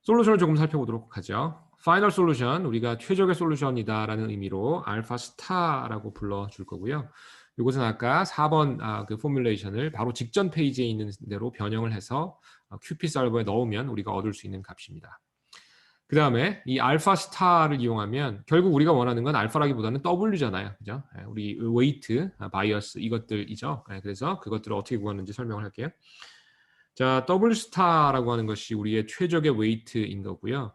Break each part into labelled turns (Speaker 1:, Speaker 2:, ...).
Speaker 1: 솔루션을 조금 살펴보도록 하죠. 파이널 솔루션, 우리가 최적의 솔루션이다라는 의미로 알파 스타라고 불러줄 거고요. 이것은 아까 4번 그 포뮬레이션을 바로 직전 페이지에 있는 대로 변형을 해서 QP 솔버에 넣으면 우리가 얻을 수 있는 값입니다. 그 다음에 이 알파 스타를 이용하면 결국 우리가 원하는 건 알파라기보다는 W잖아요. 그죠? 우리 웨이트, 바이어스 이것들이죠. 그래서 그것들을 어떻게 구하는지 설명을 할게요. 자, W 스타라고 하는 것이 우리의 최적의 웨이트인 거고요.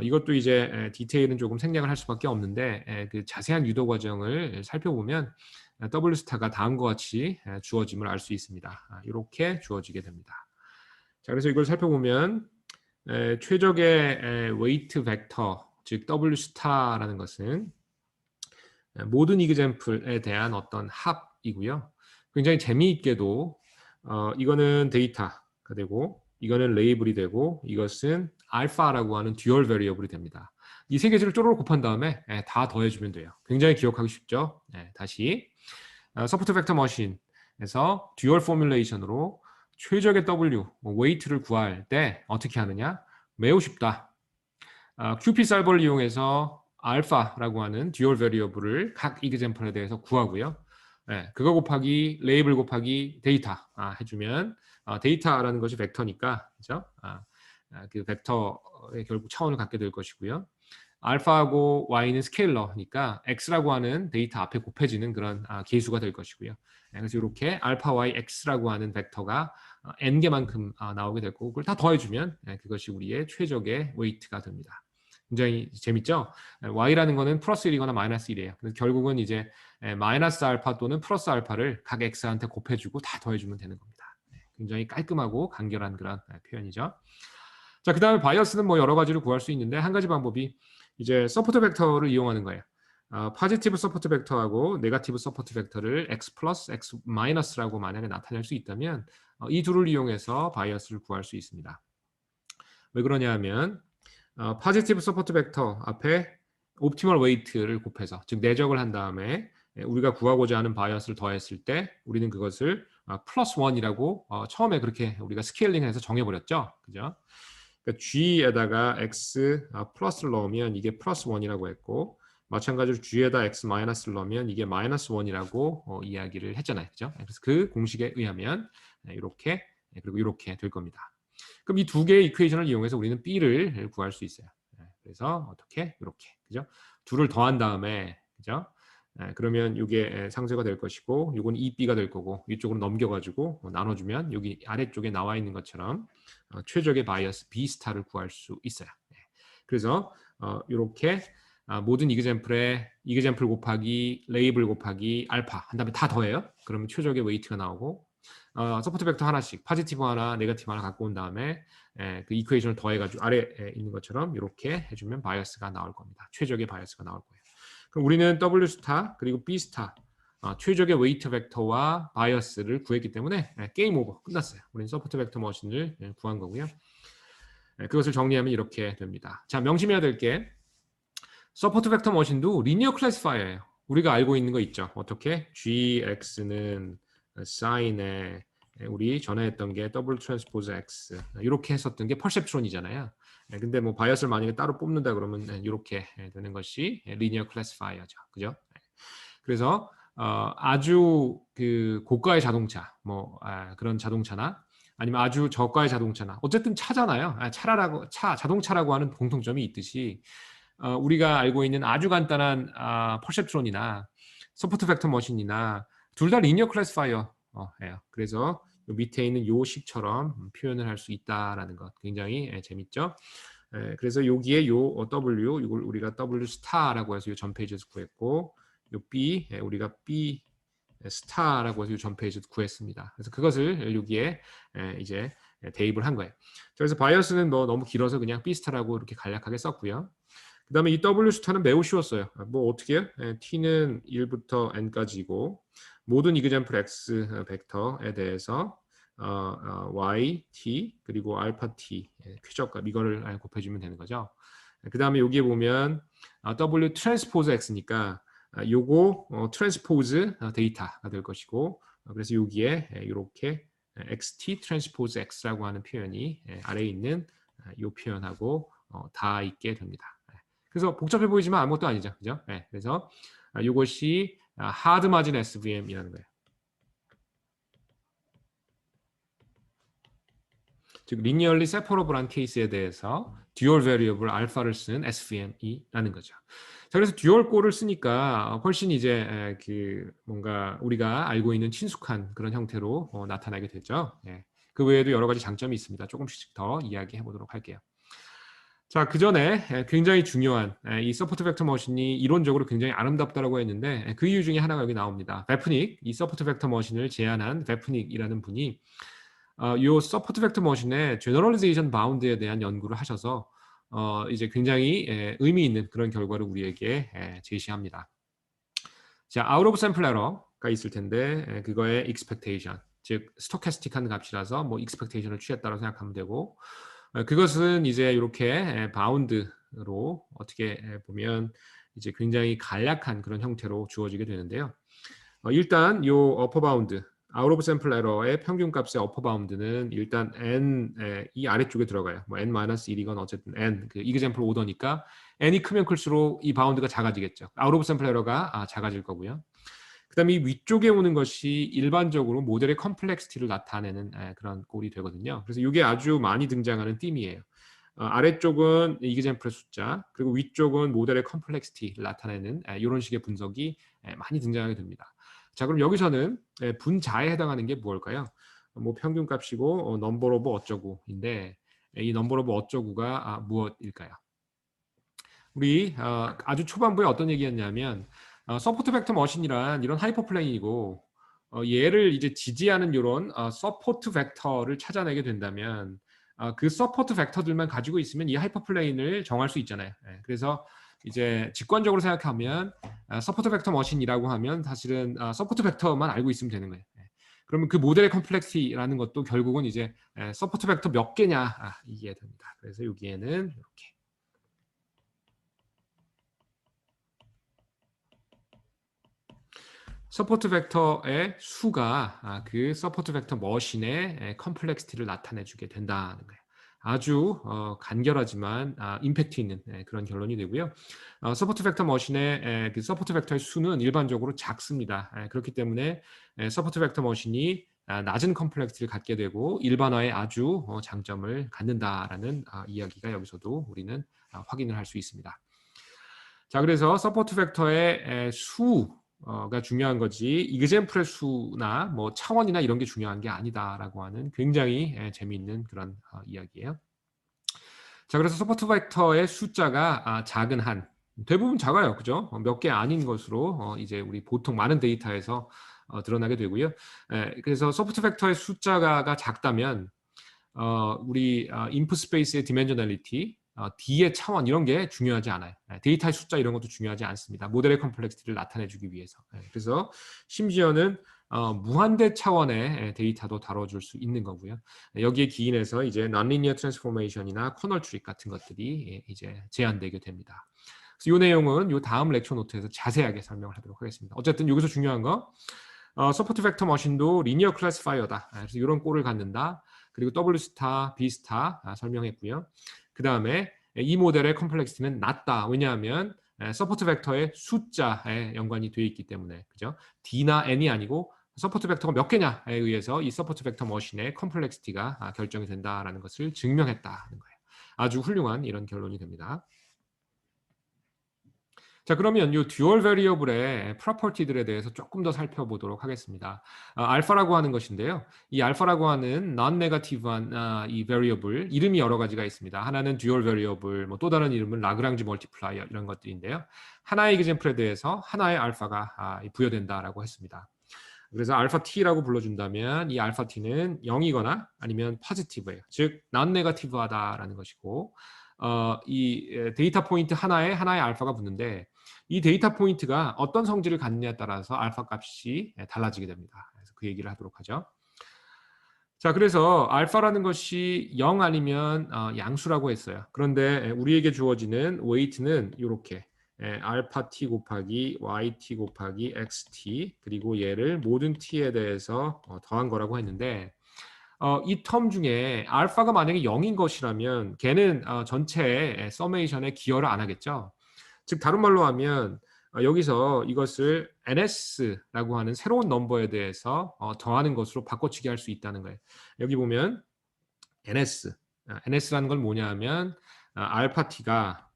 Speaker 1: 이것도 이제 디테일은 조금 생략을 할 수밖에 없는데 그 자세한 유도 과정을 살펴보면 W 스타가 다음과 같이 주어짐을 알 수 있습니다. 이렇게 주어지게 됩니다. 자, 그래서 이걸 살펴보면 최적의 웨이트 벡터, 즉 W 스타라는 것은 모든 이그젬플에 대한 어떤 합이고요. 굉장히 재미있게도 이거는 데이터가 되고 이거는 레이블이 되고 이것은 알파라고 하는 듀얼 베리어블이 됩니다. 이 세 개를 쪼로로 곱한 다음에 다 더해주면 돼요. 굉장히 기억하기 쉽죠? 다시 서포트 벡터 머신에서 듀얼 포뮬레이션으로 최적의 W, 웨이트를 구할 때 어떻게 하느냐? 매우 쉽다. QP 솔버를 이용해서 알파라고 하는 듀얼 베리어블을 각 이그젬플에 대해서 구하고요. 그거 곱하기 레이블 곱하기 데이터 해주면 데이터라는 것이 벡터니까 그죠? 그 벡터의 결국 차원을 갖게 될 것이고요. 알파하고 y는 스케일러니까 x라고 하는 데이터 앞에 곱해지는 그런 계수가 될 것이고요. 그래서 이렇게 알파 y x라고 하는 벡터가 n개만큼 나오게 될 거고 그걸 다 더해주면 그것이 우리의 최적의 웨이트가 됩니다. 굉장히 재밌죠? y라는 거는 플러스 1이거나 마이너스 1이에요. 그래서 결국은 이제 마이너스 알파 또는 플러스 알파를 각 x한테 곱해주고 다 더해주면 되는 겁니다. 굉장히 깔끔하고 간결한 그런 표현이죠. 자, 그 다음에 바이어스는 뭐 여러 가지로 구할 수 있는데 한 가지 방법이 이제 서포트 벡터를 이용하는 거예요. 포지티브 서포트 벡터하고 네거티브 서포트 벡터를 x 플러스 x 마이너스라고 만약에 나타낼 수 있다면 이 둘을 이용해서 바이어스를 구할 수 있습니다. 왜 그러냐 하면 포지티브 서포트 벡터 앞에 옵티멀 웨이트를 곱해서 즉 내적을 한 다음에 우리가 구하고자 하는 바이어스를 더했을 때 우리는 그것을 플러스 1이라고 처음에 그렇게 우리가 스케일링해서 정해버렸죠. 그죠? 그러니까 G에다가 X 플러스를 넣으면 이게 플러스 1이라고 했고 마찬가지로 G에다 X 마이너스를 넣으면 이게 마이너스 1이라고 이야기를 했잖아요. 그죠? 그래서 그 공식에 의하면 이렇게 그리고 이렇게 될 겁니다. 그럼 이 두 개의 이퀘이션을 이용해서 우리는 B를 구할 수 있어요. 그래서 어떻게? 이렇게. 그죠? 둘을 더한 다음에 그죠? 그러면 이게 상쇄가 될 것이고 이건 2B가 될 거고 이쪽으로 넘겨가지고 나눠주면 여기 아래쪽에 나와 있는 것처럼 최적의 바이어스 B 스타를 구할 수 있어요. 그래서 이렇게 모든 이그젬플 곱하기 레이블 곱하기 알파 한 다음에 다 더해요. 그러면 최적의 웨이트가 나오고 서포트 벡터 하나씩 포지티브 하나 네거티브 하나 갖고 온 다음에 그 이퀘이션을 더해가지고 아래에 있는 것처럼 이렇게 해주면 바이어스가 나올 겁니다. 최적의 바이어스가 나올 거예요. 그럼 우리는 W 스타 그리고 B 스타 최적의 웨이트 벡터와 바이어스를 구했기 때문에 게임 오버 끝났어요. 우리는 서포트 벡터 머신을 구한 거고요. 그것을 정리하면 이렇게 됩니다. 자, 명심해야 될 게 서포트 벡터 머신도 리니어 클래시파이어예요. 우리가 알고 있는 거 있죠. 어떻게? GX는 사인에 우리 전에 했던 게 더블 트랜스포즈 X 이렇게 했었던 게 퍼셉트론이잖아요. 근데 뭐 바이어스를 만약에 따로 뽑는다 그러면 이렇게 되는 것이 리니어 클래시파이어죠. 그죠? 그래서 아주 그 고가의 자동차 뭐 그런 자동차나 아니면 아주 저가의 자동차나 어쨌든 차잖아요. 자동차라고 하는 공통점이 있듯이 우리가 알고 있는 아주 간단한 퍼셉트론이나 서포트 벡터 머신이나 둘 다 리니어 클래시파이어예요. 그래서 밑에 있는 요 식처럼 표현을 할 수 있다라는 것 굉장히 재밌죠. 그래서 여기에 요 W 이걸 우리가 W 스타라고 해서 요 전 페이지에서 구했고 요 B 우리가 B 스타라고 해서 요 전 페이지에서 구했습니다. 그래서 그것을 여기에 이제 대입을 한 거예요. 그래서 바이어스는 뭐 너무 길어서 그냥 B 스타라고 이렇게 간략하게 썼고요. 그 다음에 이 W 스타는 매우 쉬웠어요. 뭐 어떻게 해요? T는 1부터 N까지고 모든 이그젬플 X 벡터에 대해서 Y, T 그리고 알파 T 쾌적값 이거를 곱해주면 되는 거죠. 그 다음에 여기에 보면 W 트랜스포즈 X니까 요거 트랜스포즈 데이터가 될 것이고 그래서 여기에 이렇게 XT 트랜스포즈 X라고 하는 표현이 아래에 있는 이 표현하고 다 있게 됩니다. 그래서 복잡해 보이지만 아무것도 아니죠, 그죠? 그래서 이것이 hard margin SVM이라는 거예요. 즉 linearly separable한 케이스에 대해서 dual variable alpha를 쓴 SVM이라는 거죠. 자, 그래서 듀얼 꼴을 쓰니까 훨씬 이제 그 뭔가 우리가 알고 있는 친숙한 그런 형태로 나타나게 되죠. 그 외에도 여러 가지 장점이 있습니다. 조금씩 더 이야기해 보도록 할게요. 자, 그 전에 굉장히 중요한 이 서포트 벡터 머신이 이론적으로 굉장히 아름답다라고 했는데 그 이유 중에 하나가 여기 나옵니다. 베프닉, 이 서포트 벡터 머신을 제안한 베프닉이라는 분이 이 서포트 벡터 머신의 제너럴리제이션 바운드에 대한 연구를 하셔서 이제 굉장히 의미 있는 그런 결과를 우리에게 제시합니다. 자, out of sample error가 있을 텐데 그거의 expectation, 즉 스토캐스틱한 값이라서 뭐 expectation을 취했다고 생각하면 되고 그것은 이제 이렇게 바운드로 어떻게 보면 이제 굉장히 간략한 그런 형태로 주어지게 되는데요. 일단 이 어퍼 바운드 out of sample error의 평균값의 어퍼 바운드는 일단 n 이 아래쪽에 들어가요. 뭐 n-1이건 어쨌든 n 그 example 오더니까 n이 크면 클수록 이 바운드가 작아지겠죠. out of sample error가 작아질 거고요. 그다음에 이 위쪽에 오는 것이 일반적으로 모델의 컴플렉시티를 나타내는 그런 꼴이 되거든요. 그래서 이게 아주 많이 등장하는 띠이에요. 아래쪽은 example의 숫자, 그리고 위쪽은 모델의 컴플렉시티를 나타내는 이런 식의 분석이 많이 등장하게 됩니다. 자, 그럼 여기서는 분자에 해당하는 게 뭘까요? 뭐 평균값이고 넘버 오브 어쩌구인데 이 넘버 오브 어쩌구가 무엇일까요? 우리 아주 초반부에 어떤 얘기였냐면 서포트 벡터 머신이란 이런 하이퍼플레인이고 얘를 이제 지지하는 이런 서포트 벡터를 찾아내게 된다면 그 서포트 벡터들만 가지고 있으면 이 하이퍼플레인을 정할 수 있잖아요. 그래서 이제 직관적으로 생각하면 서포트 벡터 머신이라고 하면 사실은 서포트 벡터만 알고 있으면 되는 거예요. 그러면 그 모델의 컴플렉시티라는 것도 결국은 이제 서포트 벡터 몇 개냐 이게 됩니다. 그래서 여기에는 이렇게 서포트 벡터의 수가 그 서포트 벡터 머신의 컴플렉시티를 나타내주게 된다는 거예요. 아주 간결하지만 임팩트 있는 그런 결론이 되고요. 서포트 벡터 머신의 그 서포트 벡터의 수는 일반적으로 작습니다. 그렇기 때문에 서포트 벡터 머신이 낮은 컴플렉시티를 갖게 되고 일반화에 아주 장점을 갖는다라는 이야기가 여기서도 우리는 확인을 할 수 있습니다. 자, 그래서 서포트 벡터의 수가 중요한 거지 이그젠플의 수나 뭐 차원이나 이런 게 중요한 게 아니다라고 하는 굉장히 재미있는 그런 이야기예요. 자, 그래서 서포트 벡터의 숫자가 작은 한 대부분 작아요, 그죠? 몇 개 아닌 것으로 이제 우리 보통 많은 데이터에서 드러나게 되고요. 그래서 서포트 벡터의 숫자가 작다면 우리 인풋 스페이스의 디멘저널리티, D의 차원 이런 게 중요하지 않아요. 데이터의 숫자 이런 것도 중요하지 않습니다. 모델의 컴플렉시티를 나타내주기 위해서. 그래서 심지어는 무한대 차원의 데이터도 다뤄줄 수 있는 거고요. 여기에 기인해서 이제 non-linear transformation이나 커널 트릭 같은 것들이 이제 제한되게 됩니다. 그래서 이 내용은 이 다음 렉처 노트에서 자세하게 설명을 하도록 하겠습니다. 어쨌든 여기서 중요한 거 서포트 벡터 머신도 리니어 클래시파이어다. 그래서 이런 꼴을 갖는다. 그리고 W 스타, B 스타 설명했고요. 그 다음에 이 모델의 컴플렉시티는 낮다. 왜냐하면 서포트 벡터의 숫자에 연관이 되어 있기 때문에 그죠? D나 N이 아니고 서포트 벡터가 몇 개냐에 의해서 이 서포트 벡터 머신의 컴플렉시티가 결정이 된다라는 것을 증명했다는 거예요. 아주 훌륭한 이런 결론이 됩니다. 자, 그러면 이 듀얼 베리어블의 프로퍼티들에 대해서 조금 더 살펴보도록 하겠습니다. 알파라고 하는 것인데요. 이 알파라고 하는 non-negative한 이 베리어블 이름이 여러 가지가 있습니다. 하나는 듀얼 베리어블, 뭐 또 다른 이름은 라그랑지 멀티플라이어 이런 것들인데요. 하나의 이그젠플에 대해서 하나의 알파가 부여된다라고 했습니다. 그래서 알파 t라고 불러준다면 이 알파 t는 0이거나 아니면 포지티브예요. 즉 non-negative하다라는 것이고 이 데이터 포인트 하나에 하나의 알파가 붙는데 이 데이터 포인트가 어떤 성질을 갖느냐에 따라서 알파 값이 달라지게 됩니다. 그래서 그 얘기를 하도록 하죠. 자, 그래서 알파라는 것이 0 아니면 양수라고 했어요. 그런데 우리에게 주어지는 웨이트는 이렇게 알파 t 곱하기 yt 곱하기 xt 그리고 얘를 모든 t에 대해서 더한 거라고 했는데 이 텀 중에 알파가 만약에 0인 것이라면 걔는 전체 서메이션에 기여를 안 하겠죠. 즉 다른 말로 하면 여기서 이것을 ns라고 하는 새로운 넘버에 대해서 더하는 것으로 바꿔치기 할 수 있다는 거예요. 여기 보면 ns라는 건 뭐냐 하면 알파 t가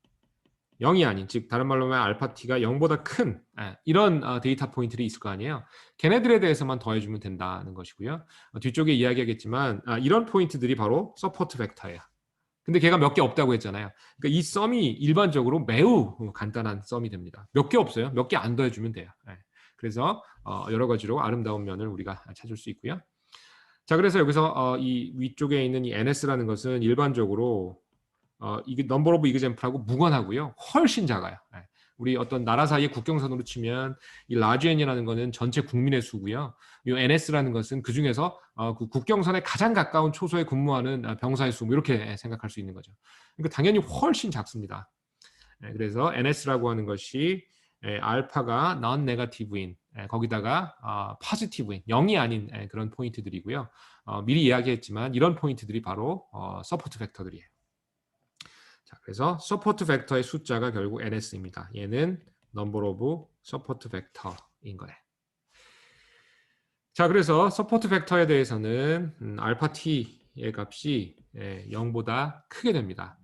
Speaker 1: 0이 아닌, 즉 다른 말로 하면 알파 t가 0보다 큰 이런 데이터 포인트들이 있을 거 아니에요. 걔네들에 대해서만 더해주면 된다는 것이고요. 뒤쪽에 이야기하겠지만 이런 포인트들이 바로 서포트 벡터예요. 근데 걔가 몇 개 없다고 했잖아요. 그러니까 이 썸이 일반적으로 매우 간단한 썸이 됩니다. 몇 개 없어요. 몇 개 안 더해주면 돼요. 그래서 여러 가지로 아름다운 면을 우리가 찾을 수 있고요. 자, 그래서 여기서 이 위쪽에 있는 이 ns라는 것은 일반적으로 이게 넘버 오브 이그젬플하고 무관하고요. 훨씬 작아요. 우리 어떤 나라 사이의 국경선으로 치면 이 라지 n이라는 거는 전체 국민의 수고요. 이 ns라는 것은 그 중에서 그 국경선에 가장 가까운 초소에 근무하는 병사의 수, 뭐 이렇게 생각할 수 있는 거죠. 그러니까 당연히 훨씬 작습니다. 그래서 ns라고 하는 것이 알파가 non-negative인 거기다가 positive인 0이 아닌 그런 포인트들이고요. 미리 이야기했지만 이런 포인트들이 바로 서포트 벡터들이에요. 자, 그래서 서포트 벡터의 숫자가 결국 ns입니다. 얘는 number of support vector인 거예요. 자, 그래서 서포트 벡터에 대해서는 알파 t의 값이 0보다 크게 됩니다.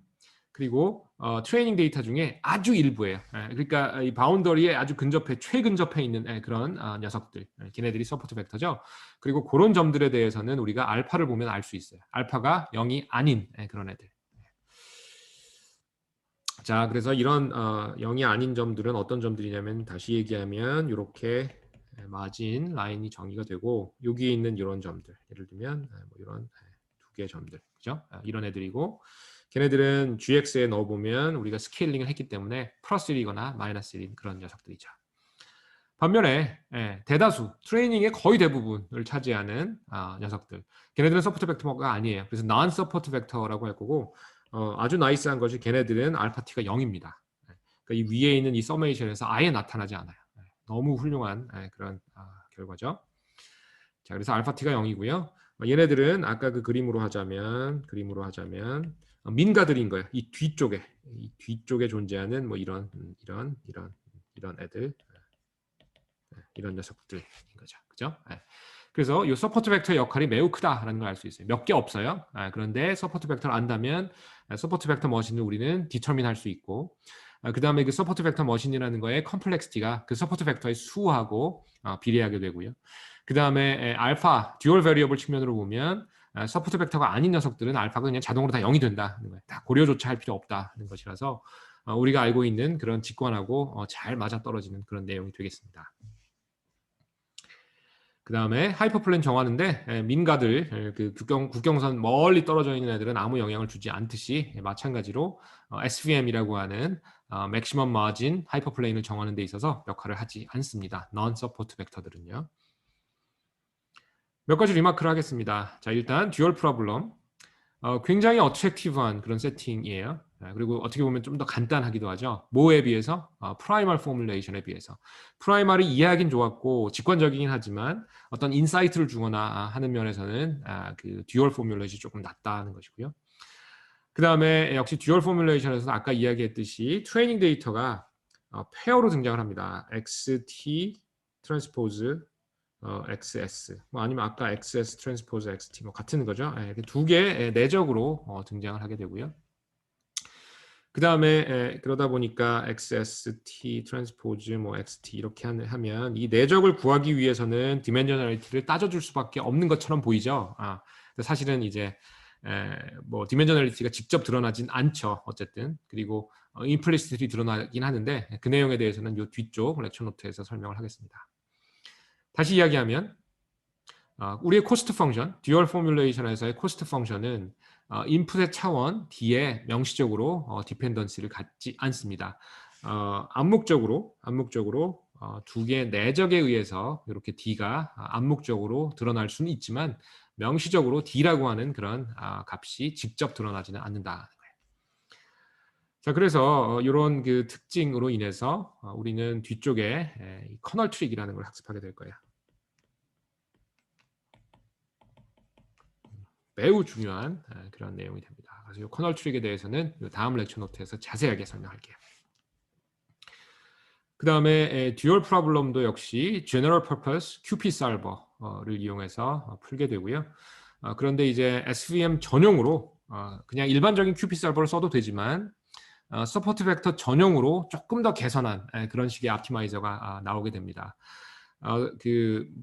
Speaker 1: 그리고 트레이닝 데이터 중에 아주 일부예요. 그러니까 이 바운더리에 아주 근접해, 최근접해 있는 그런 녀석들, 걔네들이 서포트 벡터죠. 그리고 그런 점들에 대해서는 우리가 알파를 보면 알 수 있어요. 알파가 0이 아닌 그런 애들. 자, 그래서 이런 0이 아닌 점들은 어떤 점들이냐면 다시 얘기하면 이렇게 마진 라인이 정의가 되고 여기에 있는 이런 점들, 예를 들면 뭐 이런 두 개의 점들, 그죠? 이런 애들이고 걔네들은 GX에 넣어보면 우리가 스케일링을 했기 때문에 플러스 1이거나 마이너스 1인 그런 녀석들이죠. 반면에 대다수, 트레이닝의 거의 대부분을 차지하는 녀석들, 걔네들은 서포트 벡터가 아니에요. 그래서 non 서포트 벡터라고 할 거고 아주 나이스한 것이 걔네들은 알파 t가 0입니다. 그러니까 이 위에 있는 이 서메이션에서 아예 나타나지 않아요. 너무 훌륭한 그런 결과죠. 자, 그래서 알파 t가 0이고요. 얘네들은 아까 그 그림으로 하자면 민가들인 거예요. 이 뒤쪽에 존재하는 뭐 이런 애들, 이런 녀석들인 거죠. 그죠? 그래서 이 서포트 벡터의 역할이 매우 크다라는 걸 알 수 있어요. 몇 개 없어요. 그런데 서포트 벡터를 안다면 서포트 벡터 머신을 우리는 디터민 할 수 있고 그 다음에 그 서포트 벡터 머신이라는 거의 컴플렉시티가 그 서포트 벡터의 수하고 비례하게 되고요. 그 다음에 알파, 듀얼 베리어블 측면으로 보면 서포트 벡터가 아닌 녀석들은 알파가 그냥 자동으로 다 0이 된다는 거예요. 다 고려조차 할 필요 없다는 것이라서 우리가 알고 있는 그런 직관하고 잘 맞아떨어지는 그런 내용이 되겠습니다. 그 다음에 하이퍼플레인 정하는데 민가들, 그 국경선 멀리 떨어져 있는 애들은 아무 영향을 주지 않듯이 마찬가지로 SVM이라고 하는 맥시멈 마진 하이퍼플레인을 정하는 데 있어서 역할을 하지 않습니다. non 서포트 벡터들은요. 몇 가지 리마크를 하겠습니다. 자, 일단 듀얼 프로블럼. 굉장히 어트랙티브한 그런 세팅이에요. 그리고 어떻게 보면 좀 더 간단하기도 하죠. 뭐에 비해서? 프라이멀 포뮬레이션에 비해서. 프라이멀이 이해하긴 좋았고 직관적이긴 하지만 어떤 인사이트를 주거나 하는 면에서는 그 듀얼 포뮬레이션이 조금 낫다는 것이고요. 그 다음에 역시 듀얼 포뮬레이션에서 아까 이야기했듯이 트레이닝 데이터가 페어로 등장을 합니다. XT 트랜스포즈 XS 뭐 아니면 아까 XS 트랜스포즈 XT 뭐 같은 거죠. 두 개 내적으로 등장을 하게 되고요. 그 다음에 그러다 보니까 XST 트랜스포즈 뭐 XT 이렇게 하면 이 내적을 구하기 위해서는 디멘저널리티를 따져줄 수밖에 없는 것처럼 보이죠. 사실은 이제 뭐 디멘저널리티가 직접 드러나진 않죠. 어쨌든 그리고 임플리시티리 드러나긴 하는데 그 내용에 대해서는 이 뒤쪽 렉처 노트에서 설명을 하겠습니다. 다시 이야기하면 우리의 코스트 펑션, 듀얼 포뮬레이션에서의 코스트 펑션은 인풋의 차원 D에 명시적으로 디펜던시를 갖지 않습니다. 암묵적으로 두 개의 내적에 의해서 이렇게 D가 암묵적으로 드러날 수는 있지만 명시적으로 D라고 하는 그런 값이 직접 드러나지는 않는다. 자, 그래서 이런 그 특징으로 인해서 우리는 뒤쪽에 커널 트릭이라는 걸 학습하게 될 거예요. 매우 중요한 그런 내용이 됩니다. 그래서 이 커널 트릭에 대해서는 다음 렉처 노트에서 자세하게 설명할게요. 그 다음에 듀얼 프로블럼도 역시 General Purpose QP Solver를 이용해서 풀게 되고요. 그런데 이제 SVM 전용으로 그냥 일반적인 QP Solver를 써도 되지만 서포트 벡터 전용으로 조금 더 개선한 그런 식의 옵티마이저가 나오게 됩니다.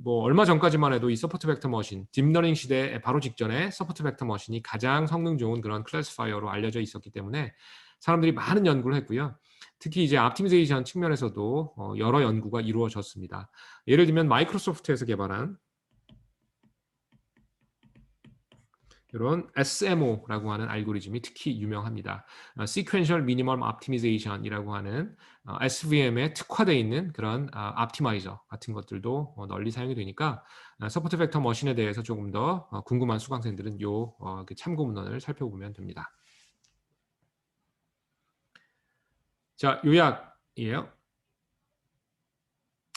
Speaker 1: 뭐 얼마 전까지만 해도 이 서포트 벡터 머신, 딥러닝 시대 바로 직전에 서포트 벡터 머신이 가장 성능 좋은 그런 클래시파이어로 알려져 있었기 때문에 사람들이 많은 연구를 했고요. 특히 이제 옵티미제이션 측면에서도 여러 연구가 이루어졌습니다. 예를 들면 마이크로소프트에서 개발한 이런 SMO라고 하는 알고리즘이 특히 유명합니다. Sequential Minimum Optimization이라고 하는 SVM에 특화되어 있는 그런 옵티마이저 같은 것들도 널리 사용이 되니까 서포트 벡터 머신에 대해서 조금 더 궁금한 수강생들은 그 참고 문헌을 살펴보면 됩니다. 자, 요약이에요.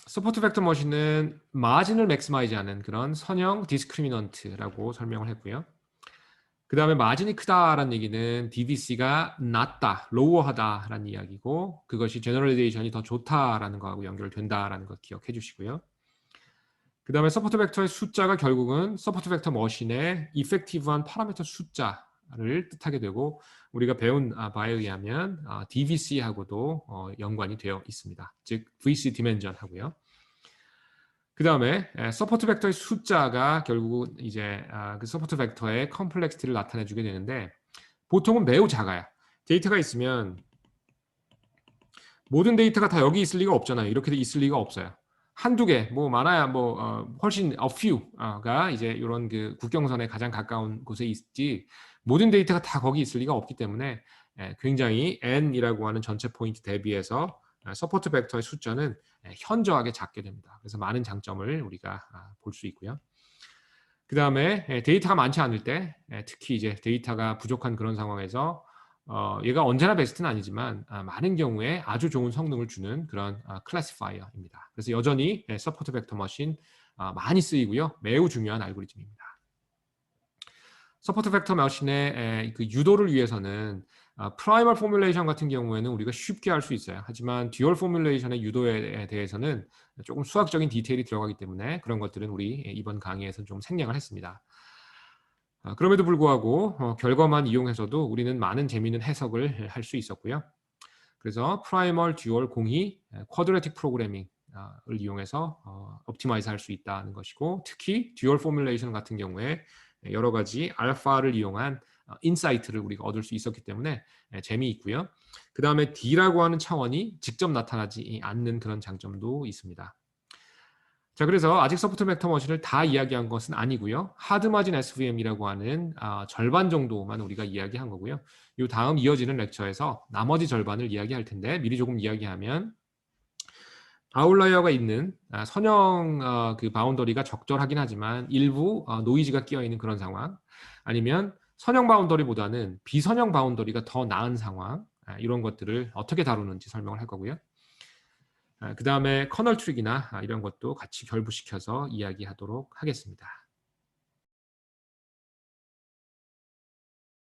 Speaker 1: 서포트 벡터 머신은 마진을 맥시마이즈하는 그런 선형 디스크리미넌트라고 설명을 했고요. 그 다음에 마진이 크다라는 얘기는 DDC가 낮다, 로우하다라는 이야기고 그것이 제너럴리제이션이 더 좋다라는 거하고 연결된다라는 것 기억해 주시고요. 그 다음에 서포트 벡터의 숫자가 결국은 서포트 벡터 머신의 이펙티브한 파라미터 숫자를 뜻하게 되고 우리가 배운 바에 의하면 DVC하고도 연관이 되어 있습니다. 즉 VC 디멘전 하고요. 그 다음에 서포트 벡터의 숫자가 결국 이제 그 서포트 벡터의 컴플렉시티를 나타내주게 되는데 보통은 매우 작아요. 데이터가 있으면 모든 데이터가 다 여기 있을 리가 없잖아요. 이렇게 있을 리가 없어요. 한두 개, 뭐 많아야 뭐 훨씬 a few가 이제 이런 그 국경선에 가장 가까운 곳에 있지 모든 데이터가 다 거기 있을 리가 없기 때문에 굉장히 n이라고 하는 전체 포인트 대비해서 서포트 벡터의 숫자는 현저하게 작게 됩니다. 그래서 많은 장점을 우리가 볼 수 있고요. 그 다음에 데이터가 많지 않을 때 특히 이제 데이터가 부족한 그런 상황에서 얘가 언제나 베스트는 아니지만 많은 경우에 아주 좋은 성능을 주는 그런 클래시파이어입니다. 그래서 여전히 서포트 벡터 머신 많이 쓰이고요. 매우 중요한 알고리즘입니다. 서포트 벡터 머신의 그 유도를 위해서는 프라이멀 포뮬레이션 같은 경우에는 우리가 쉽게 할 수 있어요. 하지만 듀얼 포뮬레이션의 유도에 대해서는 조금 수학적인 디테일이 들어가기 때문에 그런 것들은 우리 이번 강의에서 좀 생략을 했습니다. 그럼에도 불구하고 결과만 이용해서도 우리는 많은 재미있는 해석을 할 수 있었고요. 그래서 프라이멀, 듀얼, 공이, 쿼드래틱 프로그래밍을 이용해서 옵티마이즈 할 수 있다는 것이고 특히 듀얼 포뮬레이션 같은 경우에 여러 가지 알파를 이용한 인사이트를 우리가 얻을 수 있었기 때문에 재미있고요. 그 다음에 D라고 하는 차원이 직접 나타나지 않는 그런 장점도 있습니다. 자, 그래서 아직 서포트 벡터 머신을 다 이야기한 것은 아니고요. 하드 마진 SVM이라고 하는 절반 정도만 우리가 이야기한 거고요. 이 다음 이어지는 렉처에서 나머지 절반을 이야기할 텐데 미리 조금 이야기하면 아웃라이어가 있는 선형 그 바운더리가 적절하긴 하지만 일부 노이즈가 끼어 있는 그런 상황 아니면 선형 바운더리보다는 비선형 바운더리가 더 나은 상황 이런 것들을 어떻게 다루는지 설명을 할 거고요. 그 다음에 커널 트릭이나 이런 것도 같이 결부시켜서 이야기하도록 하겠습니다.